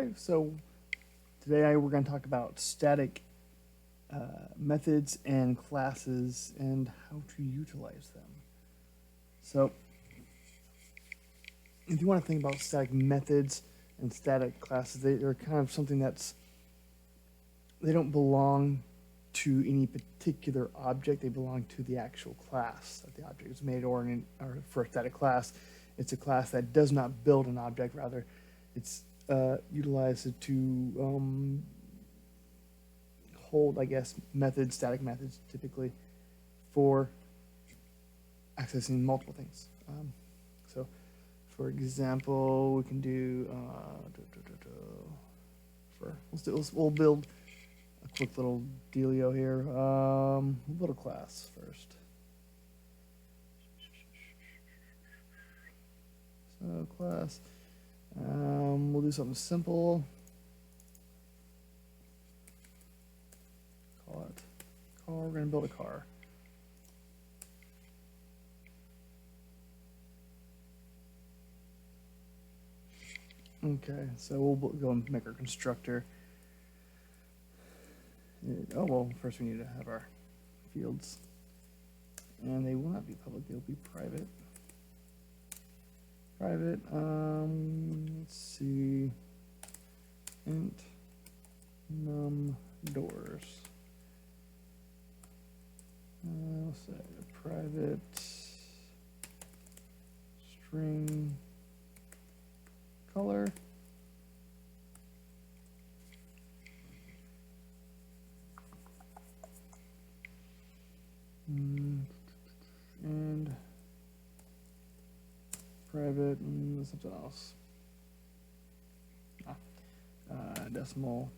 right, so today we're going to talk about static methods and classes and how to utilize them. So, if you want to think about static methods and static classes, they're kind of something they don't belong to any particular object. They belong to the actual class that the object is made, or for a static class, it's a class that does not build an object. Rather, it's utilized to hold, I guess, methods, static methods, typically, for accessing multiple things. So, for example, we can do we'll build a quick little dealio here. We'll build a class first. So class. We'll do something simple. Call it car. We're going to build a car. Okay, so we'll go and make our constructor. Oh, well, first we need to have our fields. And they will not be public, they'll be private. Private, let's see, int num doors. I'll say private string color. And private and something else. Decimal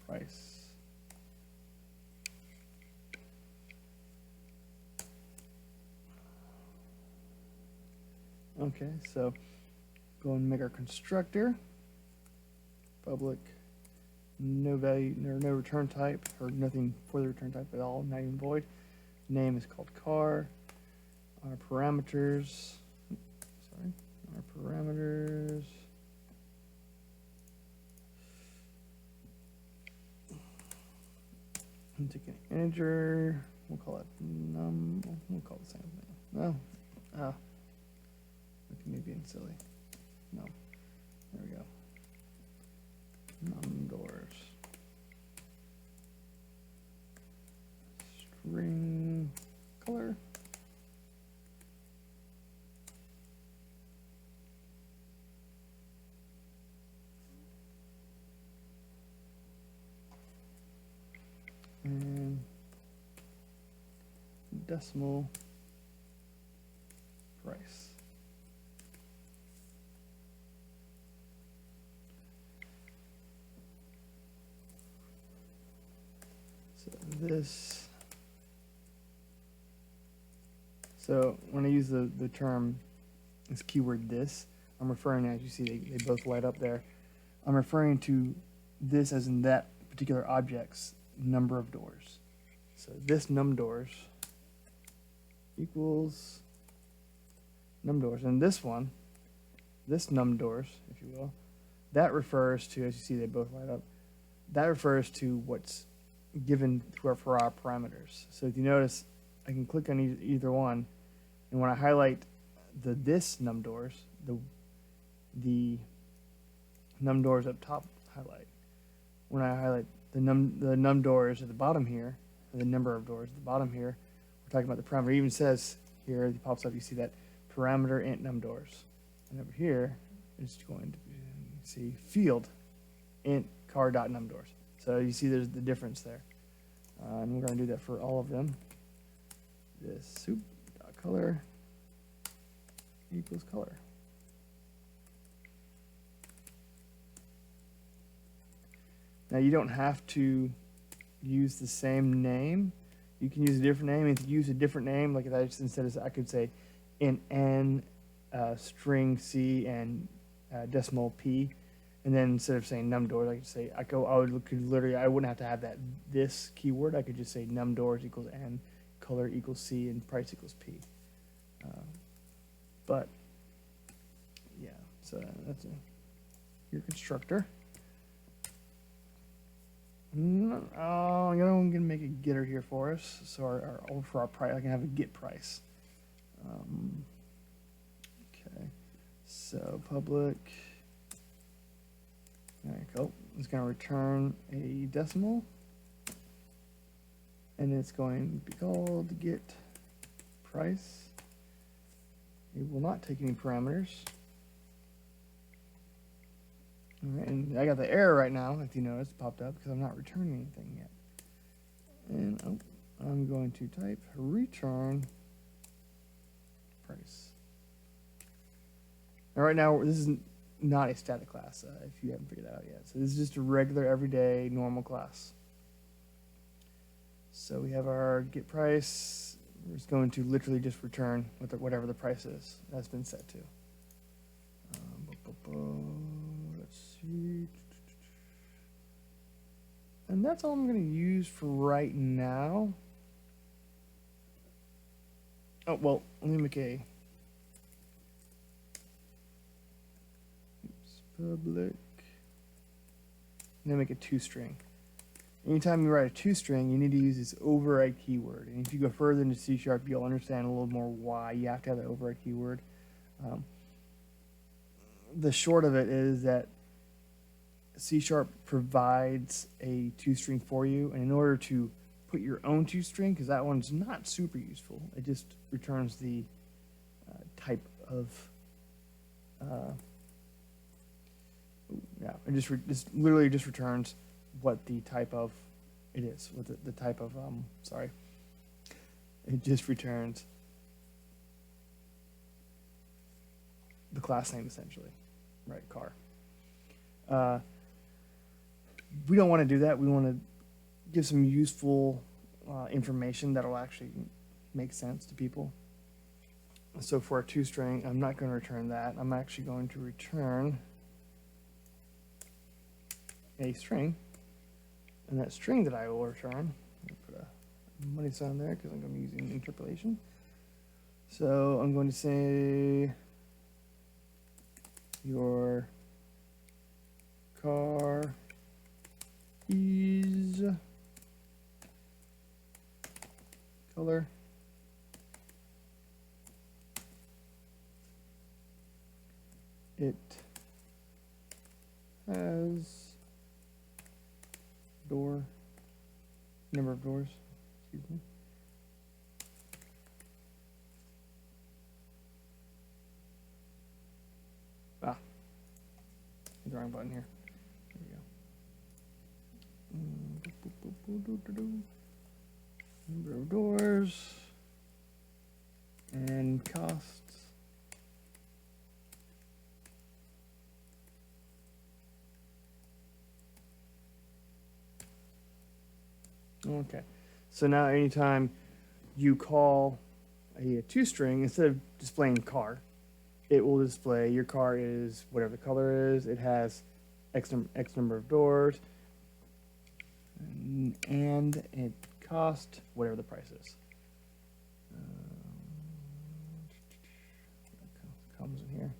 price. Okay, so go and make our constructor. Public, no value, no return type, or nothing for the return type at all, not even void. Name is called car. Our parameters, and take an integer, we'll call it num, we'll call it the same thing. No, okay, maybe being silly. No, there we go. Num doors. String color. And decimal price. So this. So when I use the term, this keyword this, I'm referring, as you see, they both light up there. I'm referring to this as in that particular object's number of doors. So this num doors equals num doors. And this one, this num doors, if you will, that refers to, as you see, they both light up, that refers to what's given for our parameters. So if you notice, I can click on either one, and when I highlight this num doors, the num doors up top highlight. When I highlight the num doors at the bottom here, and the number of doors at the bottom here, we're talking about the parameter. It even says here, it pops up, you see that parameter int num doors. And over here, it's going to be, see, field int car dot num doors. So you see there's the difference there. And we're going to do that for all of them. This soup dot color equals color. Now you don't have to use the same name. You can use a different name. If you use a different name, like if I just I could say int n, string c, and decimal p, and then instead of saying num doors, I could say I wouldn't have to have this keyword. I could just say num doors equals n, color equals c, and price equals p. But yeah, so that's your constructor. Oh, I'm gonna make a getter here for us. So for our price, I can have a get price. Okay, so public. There you go. It's going to return a decimal, and it's going to be called get price. It will not take any parameters. All right, and I got the error right now, if you notice, popped up because I'm not returning anything yet. And I'm going to type return price. Now, right now, this is not a static class, if you haven't figured that out yet. So this is just a regular, everyday, normal class. So we have our get price. We're just going to literally just return whatever the price is that's been set to. Let's see. And that's all I'm going to use for right now. Oh, well, let me make a public. And then make a toString. Anytime you write a toString, you need to use this override keyword. And if you go further into C#, you'll understand a little more why you have to have the override keyword. The short of it is that C# provides a toString for you, and in order to put your own toString, because that one's not super useful, it just returns the type of it just literally just returns what the type of it is, what the type of it just returns the class name essentially, right? Car. We don't want to do that. We want to give some useful information that'll actually make sense to people. So for a toString, I'm not going to return that. I'm actually going to return a string, and that string that I will return, put a money sign there because I'm going to be using interpolation. So I'm going to say your car is color. It has number of doors, excuse me. The wrong button here. There we go. Number of doors and costs. Okay, so now anytime you call a toString, instead of displaying car, it will display your car is whatever the color is. It has X number of doors, and it cost whatever the price is. Comes in here.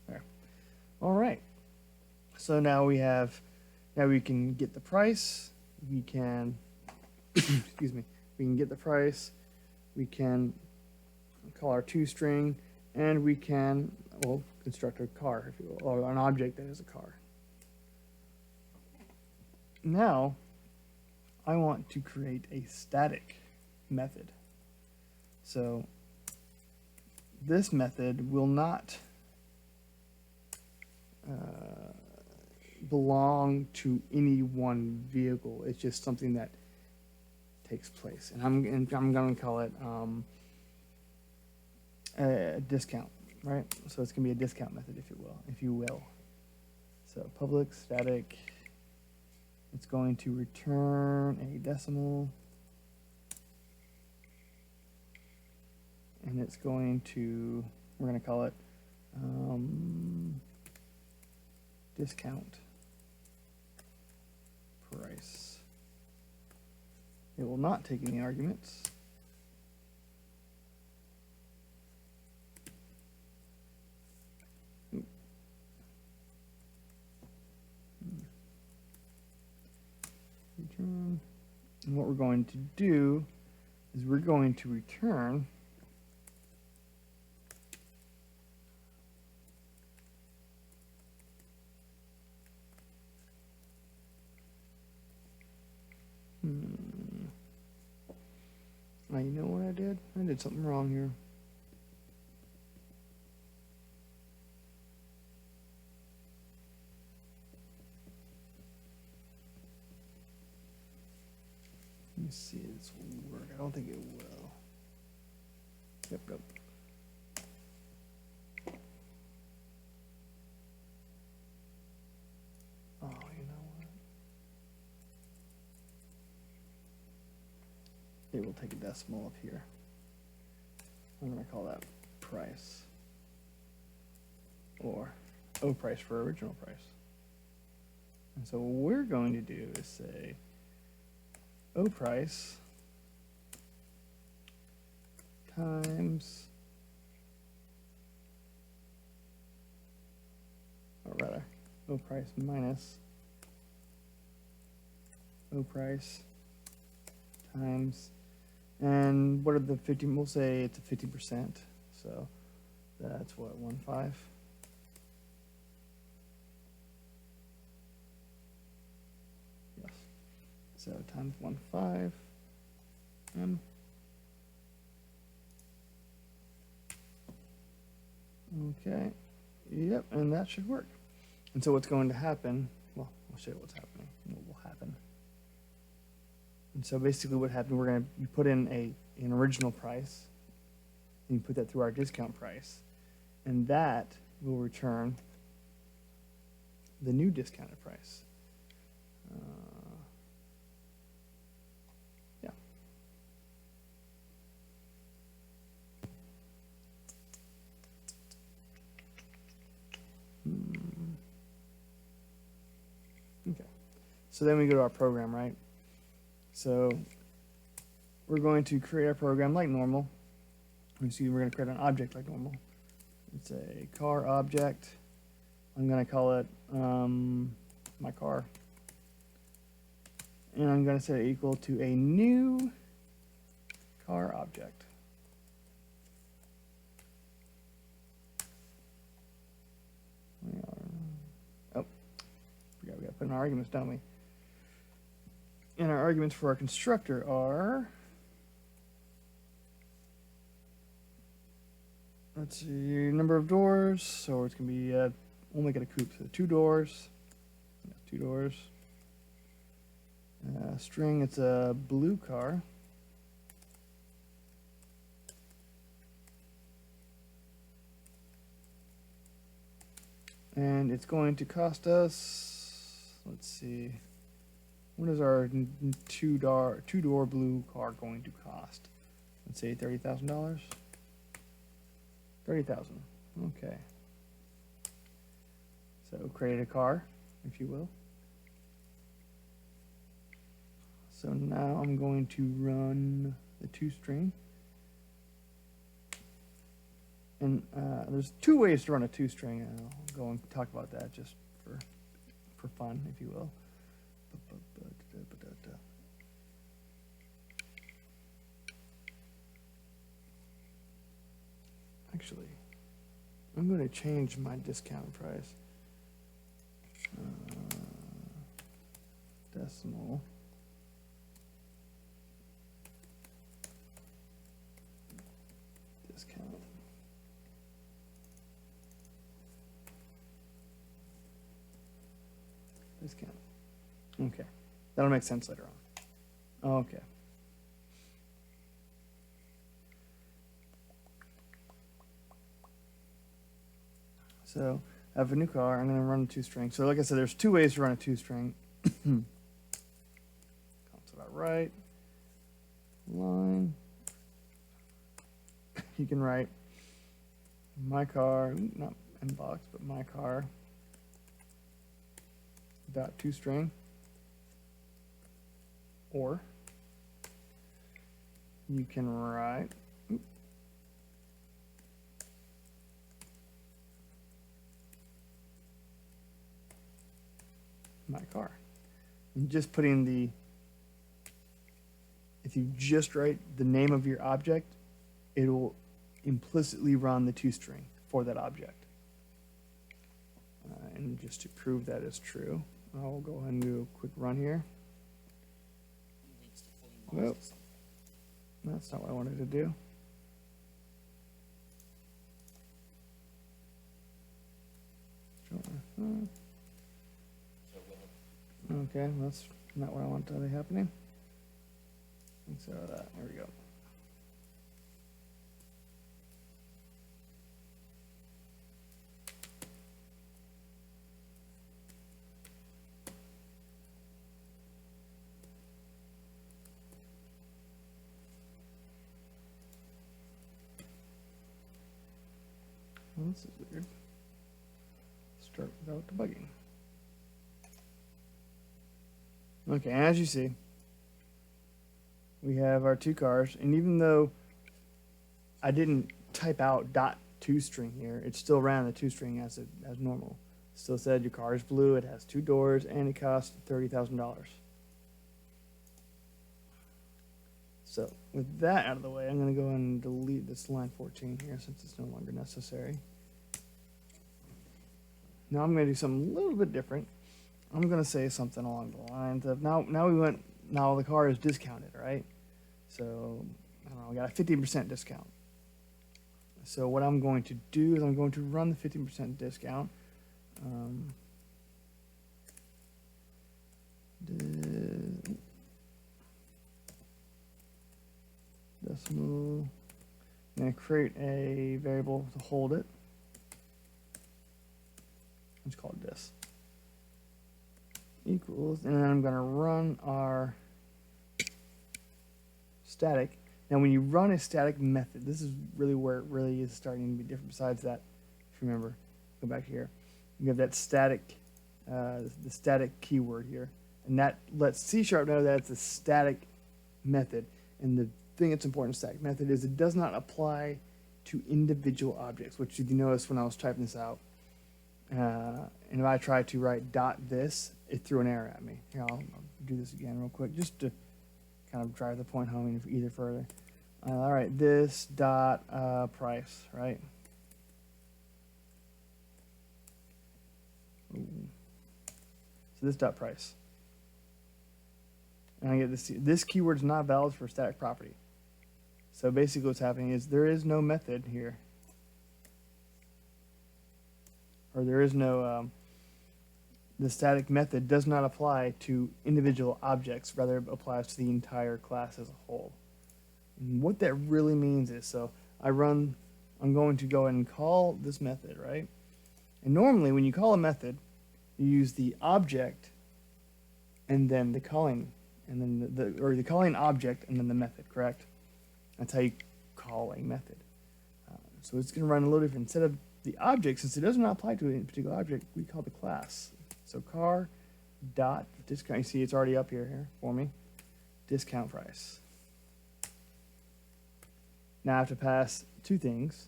There. All right. So now we can get the price. We can, excuse me. We can get the price. We can call our toString, and we can, well, construct a car, if you will, or an object that is a car. Now, I want to create a static method. So this method will not belong to any one vehicle. It's just something that takes place, and I'm going to call it a discount, right? So it's going to be a discount method, if you will. So public static. It's going to return a decimal, and it's going to, we're going to call it discount price. It will not take any arguments. return. And what we're going to do is we're going to return oh, you know what I did? I did something wrong here. Let me see if this will work. I don't think it will. Yep. Oh, you know what? It will take a decimal up here. I'm going to call that price. Or O price for original price. And so what we're going to do is say O price times, or rather, O price minus O price times, and what are the 50? We'll say it's a 50%. So that's what, 1.5. Yes. So times 1.5 m. Okay. Yep, and that should work. And so what's going to happen? Well, I'll show you what's happening. What will happen? And so basically, what happened? You put in an original price, and you put that through our discount price, and that will return the new discounted price. Yeah. Okay. So then we go to our program, right? So we're going to create our program like normal. You see, we're going to create an object like normal. It's a car object. I'm going to call it my car. And I'm going to set it equal to a new car object. Oh, we got to put in our arguments, don't we? And our arguments for our constructor are, let's see, number of doors. So it's going to be, we'll make it a coupe. So 2 doors. 2 doors. String, it's a blue car. And it's going to cost us, let's see, what is our two-door blue car going to cost? Let's say $30,000. $30,000. Okay. So create a car, if you will. So now I'm going to run the toString. And there's 2 ways to run a toString, and I'll go and talk about that just for fun, if you will. Actually, I'm going to change my discount price. Decimal. Discount. Discount. Okay. That'll make sense later on. Okay. So I have a new car. I'm going to run a toString. So like I said, there's 2 ways to run a toString. Console dot write line. You can write my car, not inbox, but my car dot toString, or you can write my car. And just putting the if you just write the name of your object, it will implicitly run the toString for that object. And just to prove that is true, I'll go ahead and do a quick run here. Nope, that's not what I wanted to do. Okay, that's not what I want to be happening. So there we go. Well, this is weird. Start without debugging. Okay, as you see, we have our two cars, and even though I didn't type out .toString here, it still ran the toString as normal. Still said your car is blue, it has 2 doors, and it costs $30,000. So with that out of the way, I'm going to go and delete this line 14 here since it's no longer necessary. Now I'm going to do something a little bit different. I'm going to say something along the lines of now the car is discounted, right? So I don't know, we got a 15% discount. So what I'm going to do is I'm going to run the 15% discount. Decimal. I'm going to create a variable to hold it. Let's call it this. Equals, and then I'm going to run our static. Now when you run a static method, this is really where it really is starting to be different. Besides that, if you remember, go back here. You have that static, the static keyword here, and that lets C# know that it's a static method. And the thing that's important in static method is it does not apply to individual objects, which you notice when I was typing this out. And if I try to write .this, it threw an error at me. Here, I'll do this again real quick, just to kind of drive the point home either further. All right, this dot price, right? Ooh. So this dot price, and I get this. This keyword is not valid for static property. So basically, what's happening is there is no method here, or there is no. The static method does not apply to individual objects, rather it applies to the entire class as a whole. And what that really means is, so I'm going to go ahead and call this method, right? And normally when you call a method, you use the object and then the calling, and then the calling object and then the method, correct? That's how you call a method. So it's going to run a little different. Instead of the object, since it does not apply to a particular object, we call the class. So car dot discount. You see it's already up here for me. Discount price. Now I have to pass two things: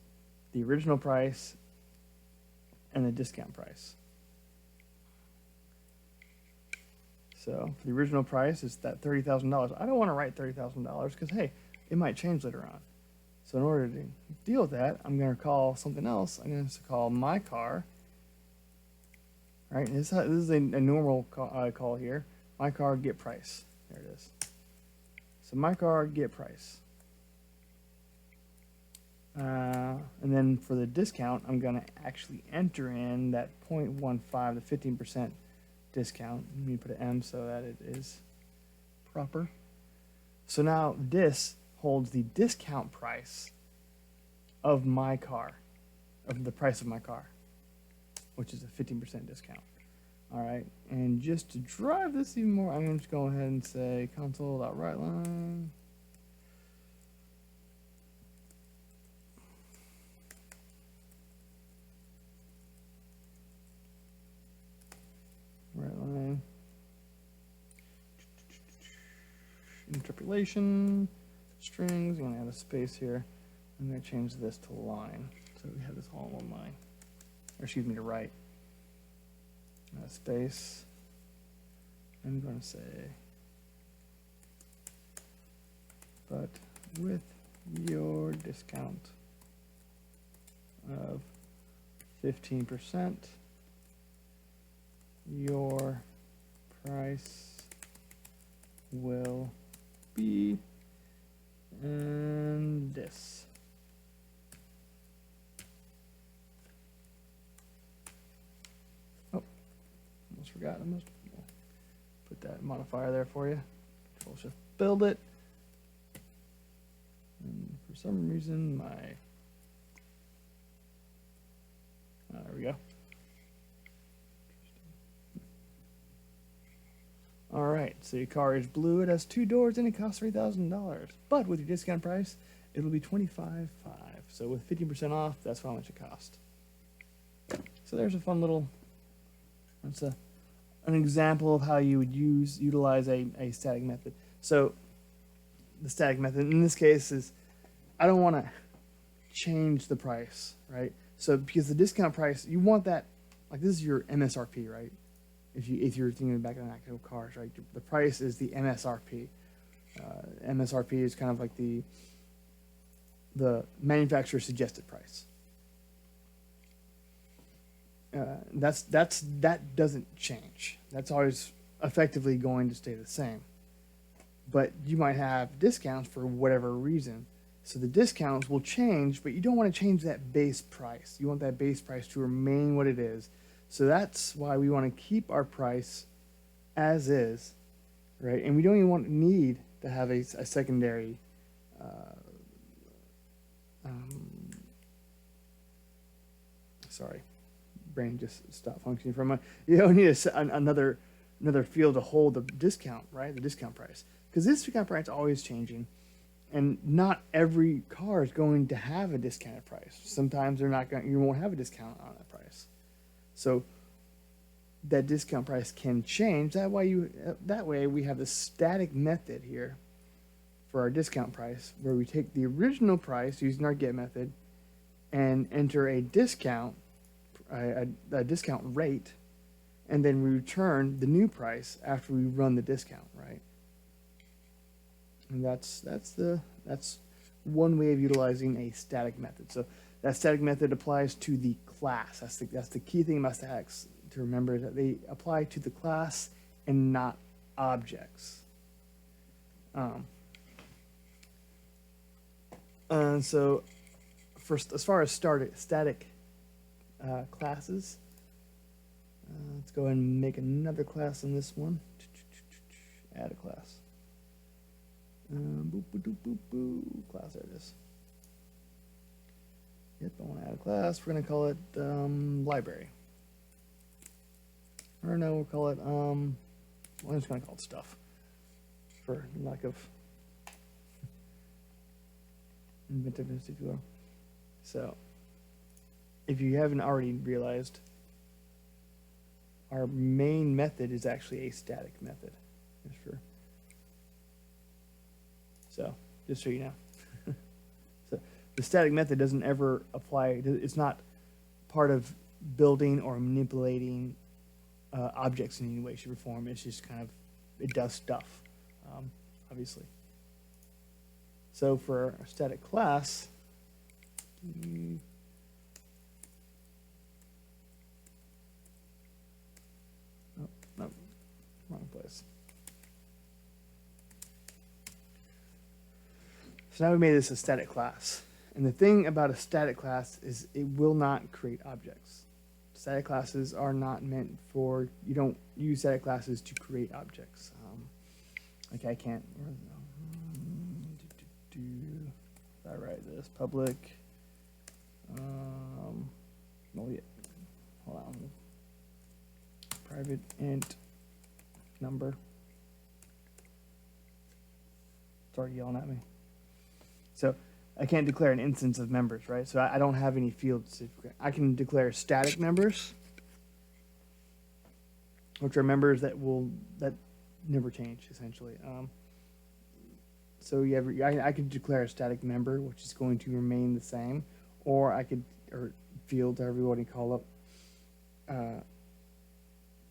the original price and the discount price. So for the original price, it's that $30,000. I don't want to write $30,000 because hey, it might change later on. So in order to deal with that, I'm going to call something else. I'm going to call my car. Right, this is a normal call here. My car get price. There it is. So my car get price. And then for the discount, I'm going to actually enter in that 0.15, the 15% discount. Let me put an M so that it is proper. So now this holds the discount price of my car, of the price of my car, which is a 15% discount. All right, and just to drive this even more, I'm going to just go ahead and say console.writeLine. WriteLine. Interpolation, strings. I'm going to add a space here. I'm going to change this to line, so we have this all in one line. Or excuse me, to right. Space. I'm going to say but with your discount of 15%, your price will be this. Oh, almost forgot. I must put that modifier there for you. Control Shift build it. And for some reason, there we go. All right, so your car is blue. It has 2 doors and it costs $3,000. But with your discount price, it'll be $25,500. So with 15% off, that's how much it cost. So there's a fun little. That's an example of how you would utilize a static method. So the static method in this case is, I don't want to change the price, right? So because the discount price, you want that, like this is your MSRP, right? If you're thinking back on actual cars, right? The price is the MSRP. MSRP is kind of like the manufacturer suggested price. That doesn't change. That's always effectively going to stay the same. But you might have discounts for whatever reason. So the discounts will change, but you don't want to change that base price. You want that base price to remain what it is. So that's why we want to keep our price as is, right? And we don't even need to have a secondary sorry, brain just stopped functioning for a moment. You don't need another field to hold the discount, right? The discount price. Because this discount price is always changing. And not every car is going to have a discounted price. Sometimes they're not going. You won't have a discount on that price. So that discount price can change. That way we have the static method here for our discount price, where we take the original price using our get method and enter a discount, a discount rate, and then we return the new price after we run the discount, right? And that's one way of utilizing a static method. So that static method applies to the class. That's the key thing about statics to remember, is that they apply to the class and not objects. And so, as far as static classes, let's go ahead and make another class on this one. Add a class. Class, there it is. Yep, I want to add a class. We're going to call it library. Or no, we'll call it, I'm just going to call it stuff for lack of inventiveness, if you will. So, if you haven't already realized, our main method is actually a static method. So, just so you know. So, the static method doesn't ever apply. It's not part of building or manipulating objects in any way, shape, or form. It's just kind of, it does stuff, obviously. So, for our static class, no, wrong place. So now we made this a static class. And the thing about a static class is it will not create objects. Static classes are not meant for, you don't use static classes to create objects. Like I can't, if I write this, public, well, yeah, hold on, private int number. It's already yelling at me. So I can't declare an instance of members, right? So I don't have any fields. I can declare static members, which are members that never change, essentially. So I could declare a static member, which is going to remain the same, or field, however you want to call it,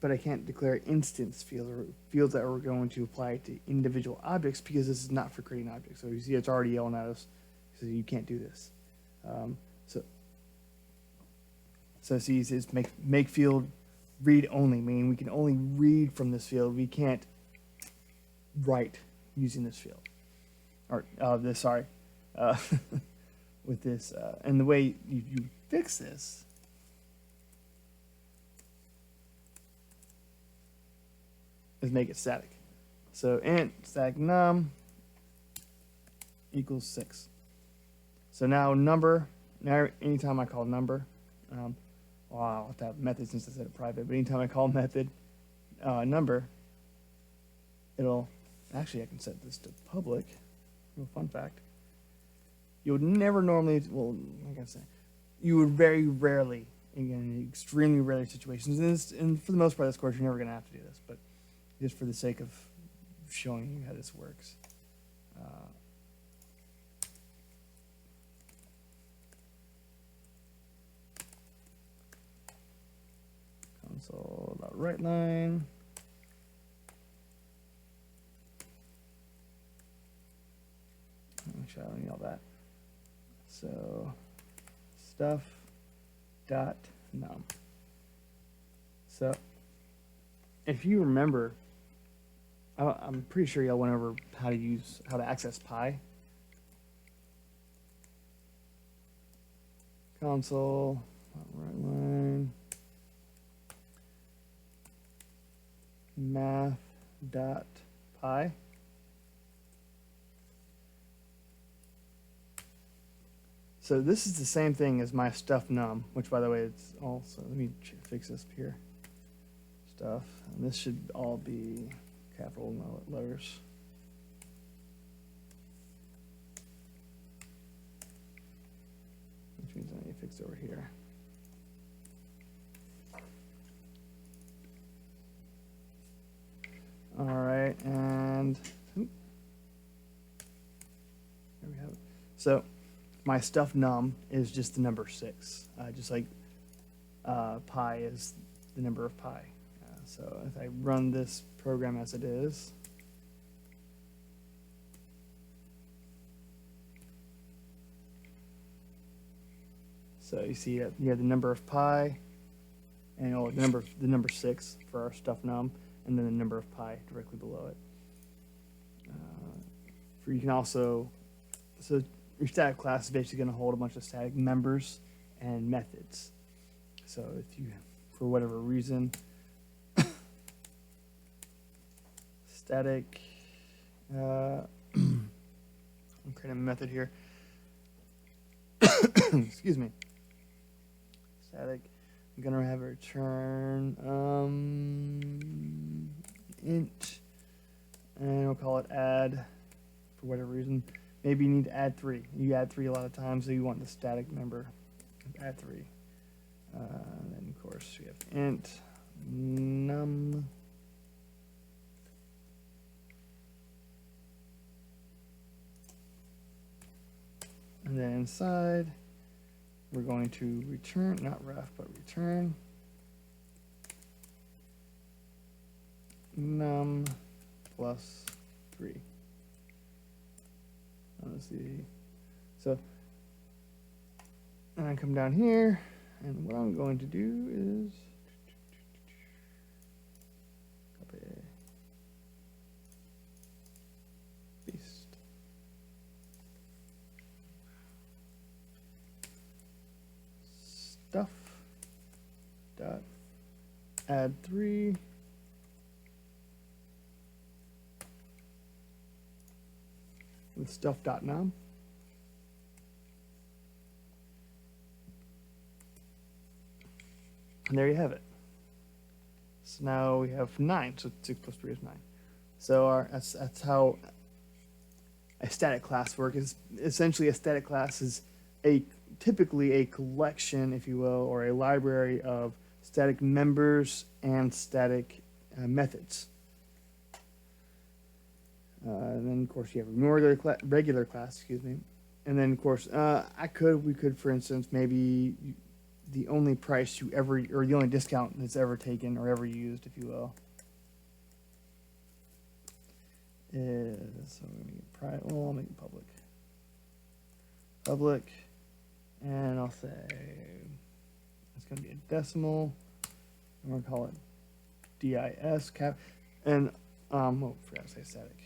but I can't declare instance fields or fields that we're going to apply to individual objects because this is not for creating objects. So you see it's already yelling at us, so you can't do this. So see, it says make field read only, meaning we can only read from this field. We can't write using this field, or this. Sorry, with this. And the way you fix this is make it static. So int static num equals 6. So now number. Now anytime I call number. Well, I'll have to have method since I said it private, but anytime I call method number, it'll, actually I can set this to public. Little fun fact. You would never normally, well, like I said, you would very rarely, in extremely rare situations, and for the most part of this course, you're never going to have to do this, but just for the sake of showing you how this works. Console.writeLine. Actually, I don't need all that. So stuff dot num. So if you remember, I'm pretty sure y'all went over how to access Pi. Console.writeLine. Math.py. So this is the same thing as my stuff num, which by the way, it's also, let me fix this up here. Stuff, and this should all be capital letters. Which means I need to fix it over here. All right, and there we have it. So my stuff num is just the number 6, just like pi is the number of pi. So if I run this program as it is, so you see you have the number of pi, and the number 6 for our stuff num, and then the number of pi directly below it. You can also, so your static class is basically going to hold a bunch of static members and methods. So if you, for whatever reason, static, I'm creating a method here. Excuse me. Static, I'm going to have a return int, and we'll call it add for whatever reason. Maybe you need to add 3. You add 3 a lot of times, so you want the static member add 3. And then of course we have int num and then inside we're going to return, not ref, but return num plus 3. Let's see. So, and I come down here, and what I'm going to do is copy, paste. Stuff dot add 3. With stuff.num. And there you have it. So now we have 9. So 6 plus 3 is 9. So that's how a static class works. Is essentially a static class is typically a collection, if you will, or a library of static members and static methods. And then of course you have a regular class, excuse me. And then of course we could, for instance, maybe the only price you ever, or the only discount that's ever taken or ever used, if you will, is, so we're gonna get private, well, I'll make it public. Public, and I'll say, it's gonna be a decimal, I'm gonna call it DIS cap, and, oh, forgot to say static.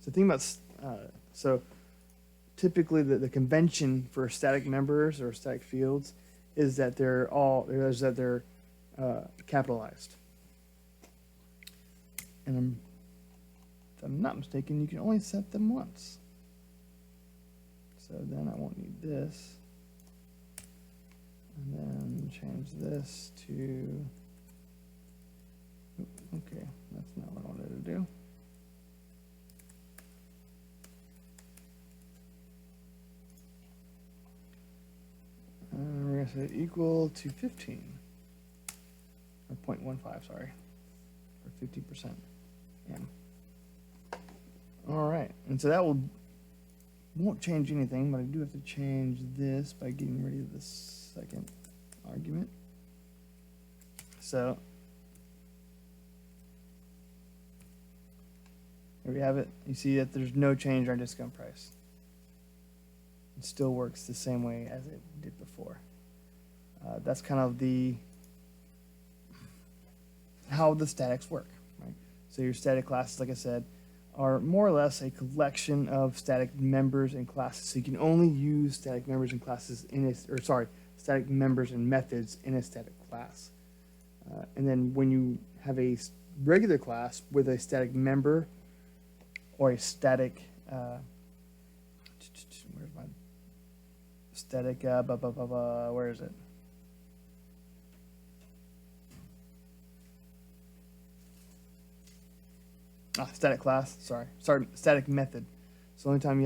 So think about, so typically the convention for static members or static fields is that they're capitalized. And if I'm not mistaken, you can only set them once. So then I won't need this. And then change this to, okay, that's not what I wanted to do. We're going to say equal to 15, or 0.15, sorry, or 50%. M. All right, and so that won't change anything, but I do have to change this by getting rid of the second argument. So there we have it. You see that there's no change in our discount price. It still works the same way as it did before. That's kind of how the statics work, right? So your static classes, like I said, are more or less a collection of static members and classes. So you can only use static members and classes static members and methods in a static class. And then when you have a regular class with a static member or a static, where's my static, where is it? Static class, sorry, static method. So the only time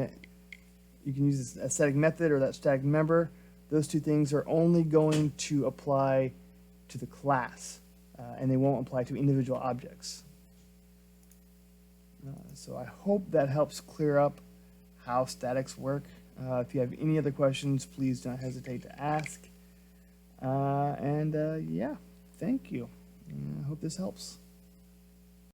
you can use a static method or that static member, those two things are only going to apply to the class, and they won't apply to individual objects. So I hope that helps clear up how statics work. If you have any other questions, please don't hesitate to ask. Yeah, thank you. I hope this helps.